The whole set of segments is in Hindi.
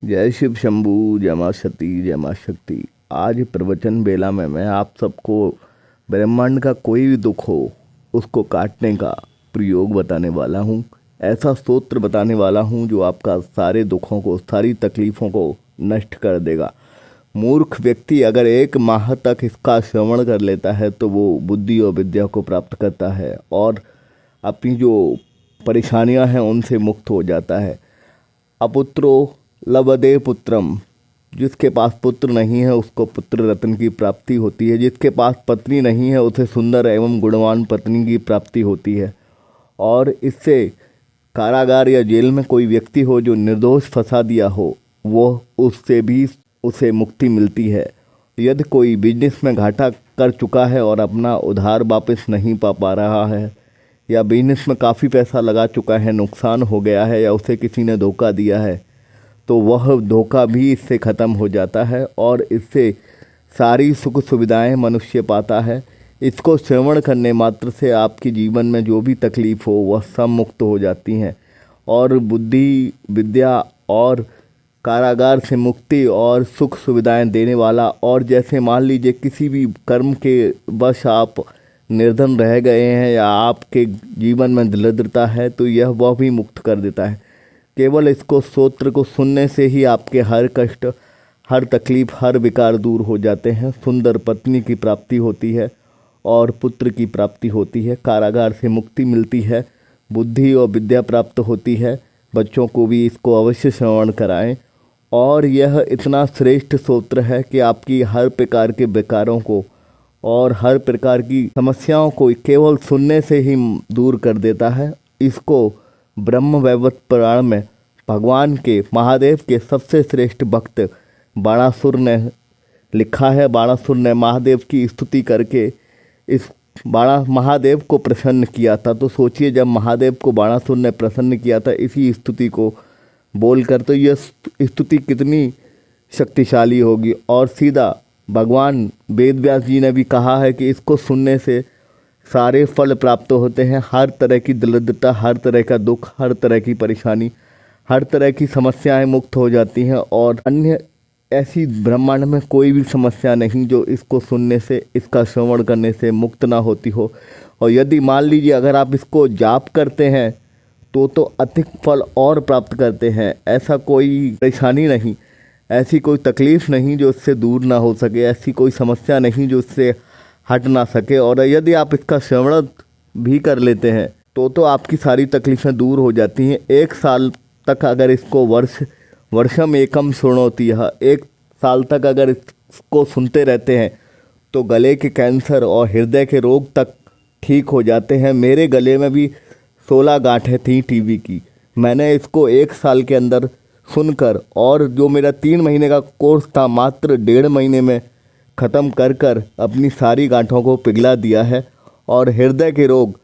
जय शिव शंभू, जय मां सती, जय मां शक्ति। आज प्रवचन बेला में मैं आप सबको ब्रह्मांड का कोई भी दुख हो उसको काटने का प्रयोग बताने वाला हूँ। ऐसा स्तोत्र बताने वाला हूँ जो आपका सारे दुखों को, सारी तकलीफ़ों को नष्ट कर देगा। मूर्ख व्यक्ति अगर 1 माह तक इसका श्रवण कर लेता है तो वो बुद्धि और विद्या को प्राप्त करता है और अपनी जो परेशानियां हैं उनसे मुक्त हो जाता है। अपुत्रो लभते पुत्रम, जिसके पास पुत्र नहीं है उसको पुत्र रत्न की प्राप्ति होती है। जिसके पास पत्नी नहीं है उसे सुंदर एवं गुणवान पत्नी की प्राप्ति होती है। और इससे कारागार या जेल में कोई व्यक्ति हो जो निर्दोष फंसा दिया हो, वो उससे भी उसे मुक्ति मिलती है। यदि कोई बिजनेस में घाटा कर चुका है और अपना उधार वापस नहीं पा रहा है, या बिजनेस में काफ़ी पैसा लगा चुका है, नुकसान हो गया है, या उसे किसी ने धोखा दिया है, तो वह धोखा भी इससे ख़त्म हो जाता है और इससे सारी सुख सुविधाएं मनुष्य पाता है। इसको श्रवण करने मात्र से आपके जीवन में जो भी तकलीफ़ हो वह सब मुक्त हो जाती हैं और बुद्धि, विद्या और कारागार से मुक्ति और सुख सुविधाएं देने वाला। और जैसे मान लीजिए किसी भी कर्म के वश आप निर्धन रह गए हैं या आपके जीवन में दरिद्रता है, तो यह वह भी मुक्त कर देता है। केवल इसको स्तोत्र को सुनने से ही आपके हर कष्ट, हर तकलीफ, हर विकार दूर हो जाते हैं। सुंदर पत्नी की प्राप्ति होती है और पुत्र की प्राप्ति होती है। कारागार से मुक्ति मिलती है, बुद्धि और विद्या प्राप्त होती है। बच्चों को भी इसको अवश्य श्रवण कराएं। और यह इतना श्रेष्ठ स्तोत्र है कि आपकी हर प्रकार के विकारों को और हर प्रकार की समस्याओं को केवल सुनने से ही दूर कर देता है। इसको ब्रह्म वैवर्त पुराण में भगवान के महादेव के सबसे श्रेष्ठ भक्त बाणासुर ने लिखा है। बाणासुर ने महादेव की स्तुति करके इस महादेव को प्रसन्न किया था। तो सोचिए, जब महादेव को बाणासुर ने प्रसन्न किया था इसी स्तुति को बोलकर, तो यह स्तुति कितनी शक्तिशाली होगी। और सीधा भगवान वेद व्यास जी ने भी कहा है कि इसको सुनने से सारे फल प्राप्त होते हैं। हर तरह की दरिद्रता, हर तरह का दुख, हर तरह की परेशानी, हर तरह की समस्याएं मुक्त हो जाती हैं और अन्य ऐसी ब्रह्मांड में कोई भी समस्या नहीं जो इसको सुनने से, इसका श्रवण करने से मुक्त ना होती हो। और यदि मान लीजिए अगर आप इसको जाप करते हैं तो अधिक फल और प्राप्त करते हैं। ऐसा कोई परेशानी नहीं, ऐसी कोई तकलीफ़ नहीं जो इससे दूर ना हो सके, ऐसी कोई समस्या नहीं जो इससे हट ना सके। और यदि आप इसका श्रवण भी कर लेते हैं तो आपकी सारी तकलीफ़ें दूर हो जाती हैं। 1 साल तक अगर इसको वर्षम एकम शृणोति, 1 साल तक अगर इसको सुनते रहते हैं तो गले के कैंसर और हृदय के रोग तक ठीक हो जाते हैं। मेरे गले में भी 16 गांठें थी टीबी की। मैंने इसको 1 साल के अंदर सुनकर, और जो मेरा 3 महीने का कोर्स था मात्र 1.5 महीने में ख़त्म कर अपनी सारी गांठों को पिघला दिया है। और हृदय के रोग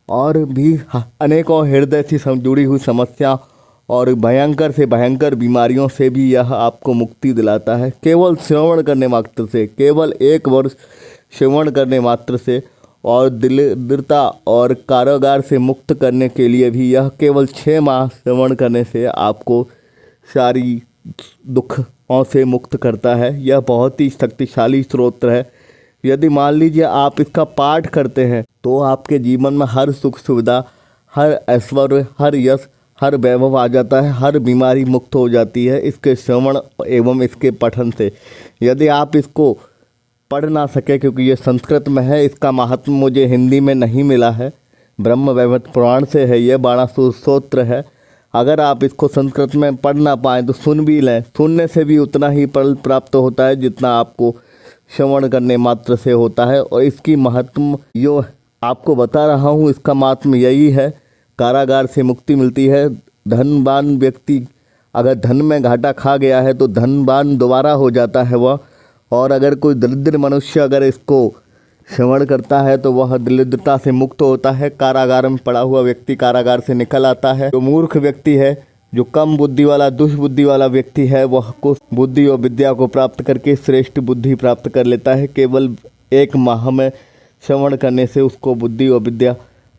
और भी अनेकों हृदय से जुड़ी हुई समस्या और भयंकर से भयंकर बीमारियों से भी यह आपको मुक्ति दिलाता है। केवल श्रवण करने मात्र से, केवल 1 वर्ष श्रवण करने मात्र से। और दरिद्रता और कारागार से मुक्त करने के लिए भी यह केवल 6 माह श्रवण करने से आपको सारी दुखों से मुक्त करता है। यह बहुत ही शक्तिशाली स्तोत्र है। यदि मान लीजिए आप इसका पाठ करते हैं तो आपके जीवन में हर सुख सुविधा, हर ऐश्वर्य, हर यश, हर वैभव आ जाता है। हर बीमारी मुक्त हो जाती है इसके श्रवण एवं इसके पठन से। यदि आप इसको पढ़ ना सके, क्योंकि ये संस्कृत में है, इसका महात्म्य मुझे हिंदी में नहीं मिला है, ब्रह्म वैवर्त पुराण से है, यह बाणासुर स्तोत्र है। अगर आप इसको संस्कृत में पढ़ ना पाएँ तो सुन भी लें। सुनने से भी उतना ही फल प्राप्त होता है जितना आपको श्रवण करने मात्र से होता है। और इसकी महात्म जो आपको बता रहा हूँ, इसका महात्म यही है। कारागार से मुक्ति मिलती है। धनवान व्यक्ति अगर धन में घाटा खा गया है तो धनवान दोबारा हो जाता है वह। और अगर कोई दरिद्र मनुष्य अगर इसको श्रवण करता है तो वह दरिद्रता से मुक्त होता है। कारागार में पड़ा हुआ व्यक्ति कारागार से निकल आता है। जो मूर्ख व्यक्ति है, जो कम बुद्धि वाला, दुष्बुद्धि वाला व्यक्ति है, वह को बुद्धि और विद्या को प्राप्त करके श्रेष्ठ बुद्धि प्राप्त कर लेता है। केवल 1 माह में श्रवण करने से उसको बुद्धि और विद्या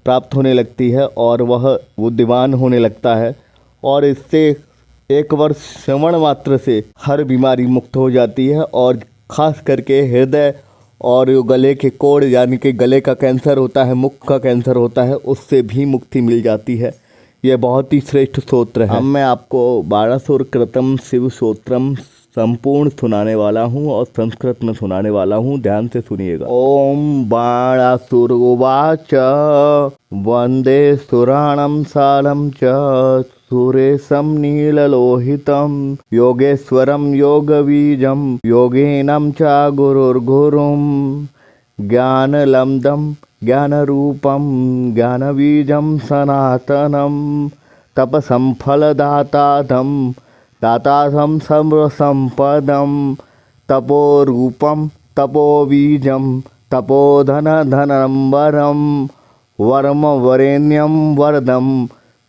प्राप्त होने लगती है और वह बुद्धिमान होने लगता है। और इससे एक वर्ष श्रवण मात्र से हर बीमारी मुक्त हो जाती है और खास करके हृदय और जो गले के कोड़ यानी कि गले का कैंसर होता है, मुख का कैंसर होता है, उससे भी मुक्ति मिल जाती है। यह बहुत ही श्रेष्ठ स्तोत्र है। अब मैं आपको 12 कृतम शिव स्तोत्रम संपूर्ण सुनाने वाला हूँ और संस्कृत में सुनाने वाला हूँ, ध्यान से सुनिएगा। ओम बाणासुरवाच वंदे सुराणम सालम च सुरेशम नीललोहितम योगेश्वरम योगबीजम योगिनम च गुरुर्गुरुम ज्ञानलब्धं ज्ञानरूपं ज्ञानबीजं सनातनं तपसं फलदातादं दातासं सर्वसम्पदं तपोरूपं तपोबीजं तपोधनधनम्बरं वरम वरेण्यं वरदं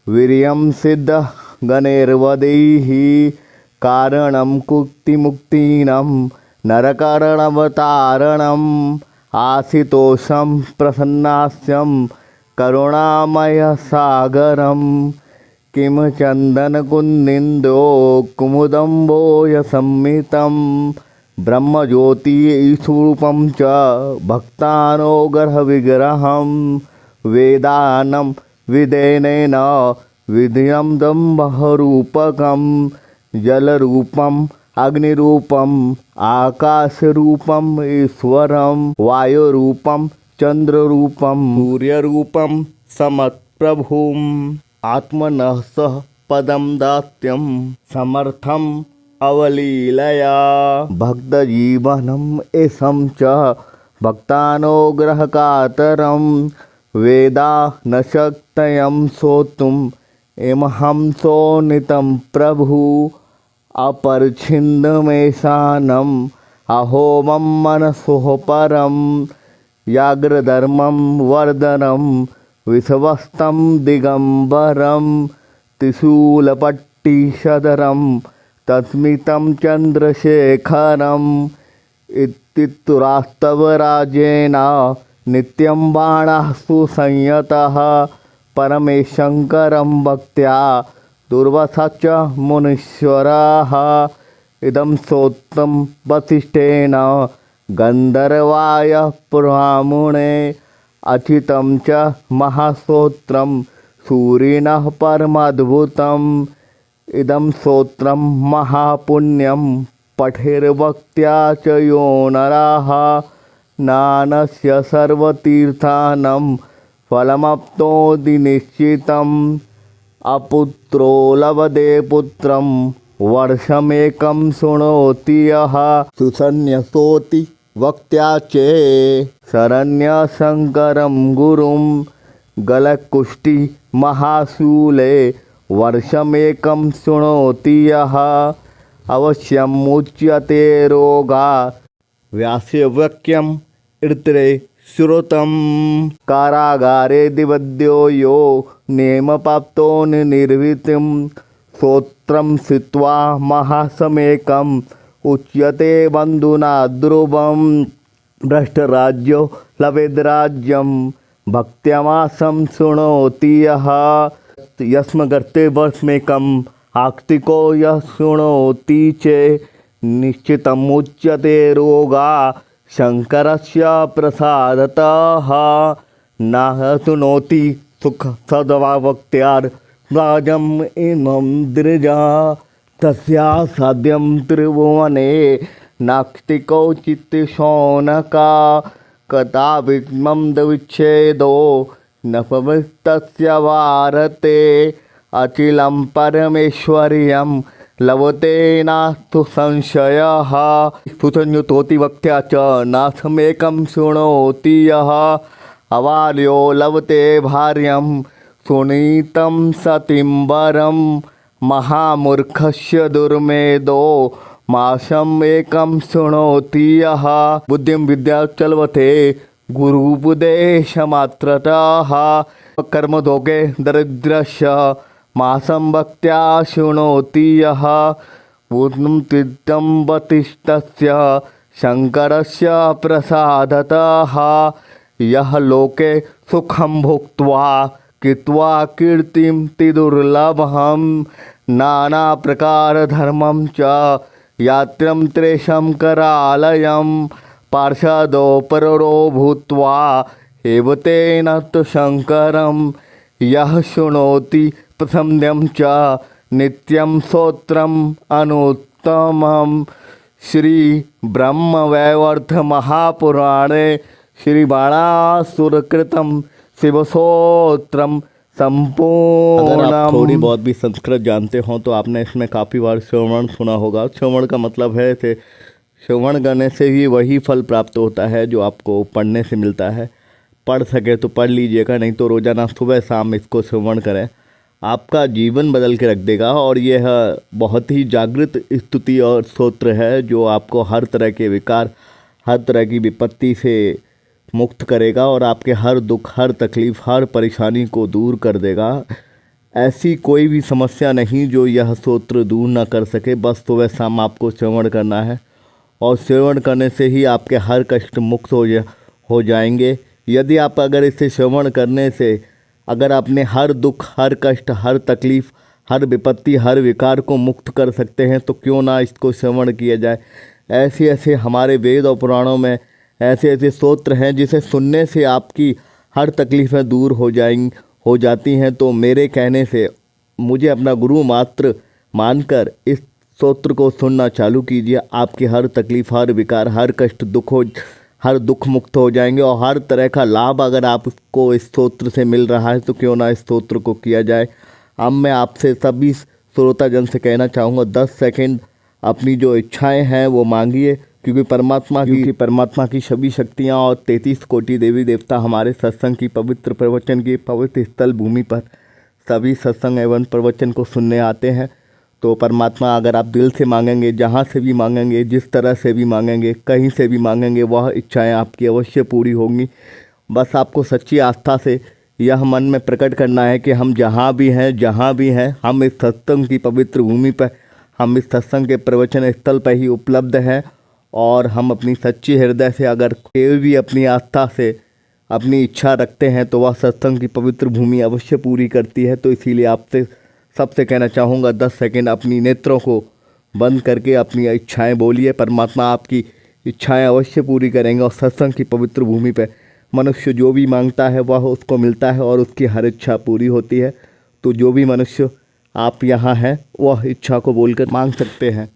वीर्यं सिद्धः गणैर्वदैः कारणं कुक्तिमुक्तीनं नरकारणवतारणम् आशितोषं प्रसन्नास्यं करुणामयसागरं किं चन्दनकुन्निन्दो कुमुदम्बोयसंमितं ब्रह्मज्योतिस्वरूपं च भक्तानुग्रहविग्रहं वेदानं विदेनेन विधियं दम्भरूपकं जलरूपम् अग्निरूपम् आकाशरूपम् ईश्वरं वायुरूपं चंद्ररूपं सूर्यरूपं समप्रभुम् आत्मनः सह पदं दास्यं समर्थम् अवलीलया भक्तजीवनम् एषं च भक्तानुग्रहकातरं वेदा न शक्तयं सोतुम् एमहं सोनितं प्रभु अपरिच्छिन्नमेशानम् अहोमं मनसोः परं व्याघ्रधर्मं वर्धनं विश्वस्तं दिगम्बरं त्रिशूलपट्टीशधरं तस्मितं चन्द्रशेखरम् इत्युक्तरास्तवराजेन नित्यं बाणः सुसंयतः परमेशङ्करं भक्त्या दुर्वासा च मुनीश्वराः इदं स्तोत्रं वसिष्ठेन गन्धर्वाय पुरामुणे अचितं च महास्तोत्रं सूरिणः परमाद्भुतम् इदं स्तोत्रं महापुण्यं पठेर्भक्त्या च यो नराः नानस्य सर्वतीर्थानां फलमप्नोति निश्चितम् अपुत्रो लभते पुत्रं वर्षमेकं शृणोति यः सुसंन्यस्तोति भक्त्या चे शरण्यशङ्करं गुरुं गलकुष्ठी महाशूले वर्षमेकं शृणोति यः अवश्यमुच्यते रोगा व्यासवाक्यम् ऋत्रे श्रुतं कारागारे दिवद्यो यो नेमप्राप्तो निर्वृतिं स्तोत्रं श्रुत्वा महासमेकम् उच्यते बन्धुना ध्रुवं भ्रष्टराज्यो लभेद्राज्यं भक्त्यामासं शृणोति यः यस्मगर्ते वर्षमेकम् आस्तिको यः शृणोति चेत् निश्चितमुच्यते रोगा शंकरस्य प्रसादतः न शृणोति सुख सद्भावक्त्यार् राजम् इमं द्विजा तस्या साध्यं त्रिभुवने नास्तिको चित्तशौनका कदाविद्मं विच्छेदो न भविष्यस्य भारते अखिलं परमेश्वर्यं लभते नास्तु संशयः सुसंयुतोति भक्त्या च नाथमेकं शृणोति यः अवार्यो लभते भार्यं सुनीतं सतीं वरं महामूर्खस्य दुर्मेधो मासम् एकं शृणोति यः बुद्धिं विद्या चलवते गुरुपदेशमात्रतः कर्मभोगे दरिद्रस्य मासं भक्त्या शृणोति यः पूर्णं तीर्थं वसिष्ठस्य शङ्करस्य प्रसादतः यः लोके सुखं भुक्त्वा कृत्वा कीर्तिं तिदुर्लभं नाना प्रकार धर्मं च यात्रं त्रेषं करालयं पार्षदो परो भूत्वा हेवतेन तु शंकरं यः शृणोति प्रथम्यं च नित्यं स्तोत्रम् अनुत्तमं। श्री ब्रह्मवैवर्त महापुराणे श्री बाणासुरकृतं शिवस्तोत्रम संपूर्ण। अगर आप थोड़ी बहुत भी संस्कृत जानते हो तो आपने इसमें काफ़ी बार श्रवण सुना होगा। श्रवण का मतलब है से श्रवण करने से ही वही फल प्राप्त होता है जो आपको पढ़ने से मिलता है। पढ़ सके तो पढ़ लीजिएगा, नहीं तो रोज़ाना सुबह शाम इसको श्रवण करें, आपका जीवन बदल के रख देगा। और यह बहुत ही जागृत स्तुति और स्तोत्र है जो आपको हर तरह के विकार, हर तरह की विपत्ति से मुक्त करेगा और आपके हर दुख, हर तकलीफ़, हर परेशानी को दूर कर देगा। ऐसी कोई भी समस्या नहीं जो यह स्तोत्र दूर ना कर सके। बस सुबह शाम आपको श्रवण करना है और श्रवण करने से ही आपके हर कष्ट मुक्त हो जाएंगे। यदि आप अगर इसे श्रवण करने से अगर आपने हर दुख, हर कष्ट, हर तकलीफ़, हर विपत्ति, हर विकार को मुक्त कर सकते हैं तो क्यों ना इसको श्रवण किया जाए। ऐसे ऐसे हमारे वेद और पुराणों में ऐसे ऐसे स्तोत्र हैं जिसे सुनने से आपकी हर तकलीफ़ें दूर हो जाती हैं। तो मेरे कहने से मुझे अपना गुरु मात्र मानकर इस स्तोत्र को सुनना चालू कीजिए। आपकी हर तकलीफ़, हर विकार, हर कष्ट, हर दुख मुक्त हो जाएंगे और हर तरह का लाभ अगर आपको इस स्तोत्र से मिल रहा है तो क्यों ना इस स्तोत्र को किया जाए। अब मैं आपसे सभी श्रोताजन से कहना चाहूँगा 10 सेकंड अपनी जो इच्छाएं हैं वो मांगिए, क्योंकि परमात्मा की सभी शक्तियाँ और 33 कोटि देवी देवता हमारे सत्संग की पवित्र प्रवचन की पवित्र स्थल भूमि पर सभी सत्संग एवं प्रवचन को सुनने आते हैं। तो परमात्मा अगर आप दिल से मांगेंगे, जहाँ से भी मांगेंगे, जिस तरह से भी मांगेंगे, कहीं से भी मांगेंगे, वह इच्छाएं आपकी अवश्य पूरी होंगी। बस आपको सच्ची आस्था से यह मन में प्रकट करना है कि हम जहाँ भी हैं हम इस सत्संग की पवित्र भूमि पर, हम इस सत्संग के प्रवचन स्थल पर ही उपलब्ध हैं। और हम अपनी सच्ची हृदय से अगर कोई भी अपनी आस्था से अपनी इच्छा रखते हैं तो वह सत्संग की पवित्र भूमि अवश्य पूरी करती है। तो इसीलिए आपसे सबसे कहना चाहूँगा 10 सेकंड अपनी नेत्रों को बंद करके अपनी इच्छाएं बोलिए। परमात्मा आपकी इच्छाएं अवश्य पूरी करेंगे और सत्संग की पवित्र भूमि पर मनुष्य जो भी मांगता है वह उसको मिलता है और उसकी हर इच्छा पूरी होती है। तो जो भी मनुष्य आप यहाँ हैं वह इच्छा को बोलकर मांग सकते हैं।